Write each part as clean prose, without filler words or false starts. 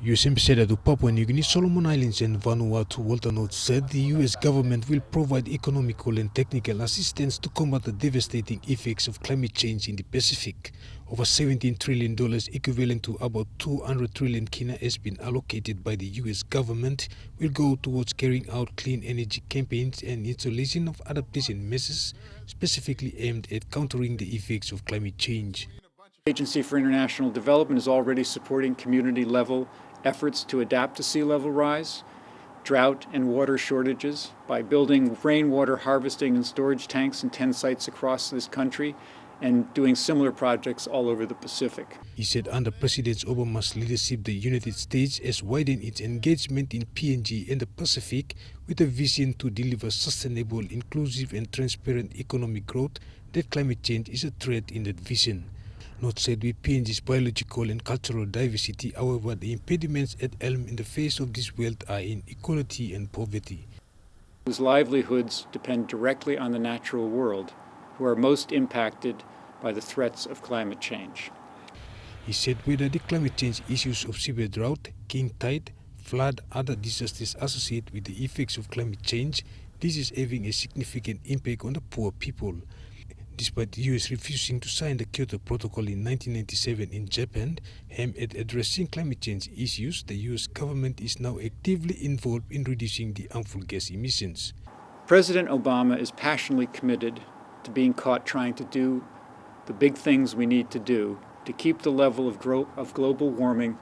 U.S. Ambassador to Papua New Guinea, Solomon Islands and Vanuatu, Walter Notes, said the U.S. government will provide economical and technical assistance to combat the devastating effects of climate change in the Pacific. Over $17 trillion, equivalent to about 200 trillion kina, has been allocated by the U.S. government, will go towards carrying out clean energy campaigns and installation of adaptation measures specifically aimed at countering the effects of climate change. The Agency for International Development is already supporting community-level efforts to adapt to sea level rise, drought and water shortages by building rainwater harvesting and storage tanks in 10 sites across this country and doing similar projects all over the Pacific. He said under President Obama's leadership, the United States has widened its engagement in PNG and the Pacific with a vision to deliver sustainable, inclusive and transparent economic growth. That climate change is a threat in that vision. Not said with PNG's biological and cultural diversity, however, the impediments at elm in the face of this wealth are inequality and poverty. Whose livelihoods depend directly on the natural world, who are most impacted by the threats of climate change. He said whether the climate change issues of severe drought, king tide, flood, other disasters associated with the effects of climate change, this is having a significant impact on the poor people. Despite the U.S. refusing to sign the Kyoto Protocol in 1997 in Japan, aimed at addressing climate change issues, the U.S. government is now actively involved in reducing the harmful gas emissions. President Obama is passionately committed to being caught trying to do the big things we need to do to keep the level of global warming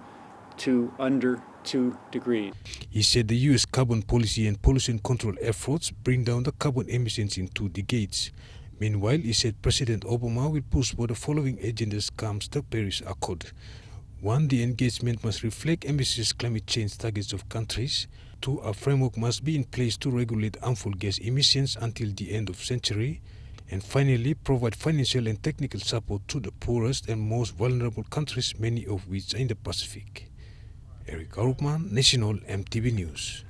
to under 2 degrees. He said the U.S. carbon policy and pollution control efforts bring down the carbon emissions in 2 decades. Meanwhile, he said President Obama will push for the following agendas comes the Paris Accord. 1. The engagement must reflect ambitious climate change targets of countries. 2. A framework must be in place to regulate harmful gas emissions until the end of century. And finally, provide financial and technical support to the poorest and most vulnerable countries, many of which are in the Pacific. Eric Arupman, National EMTV News.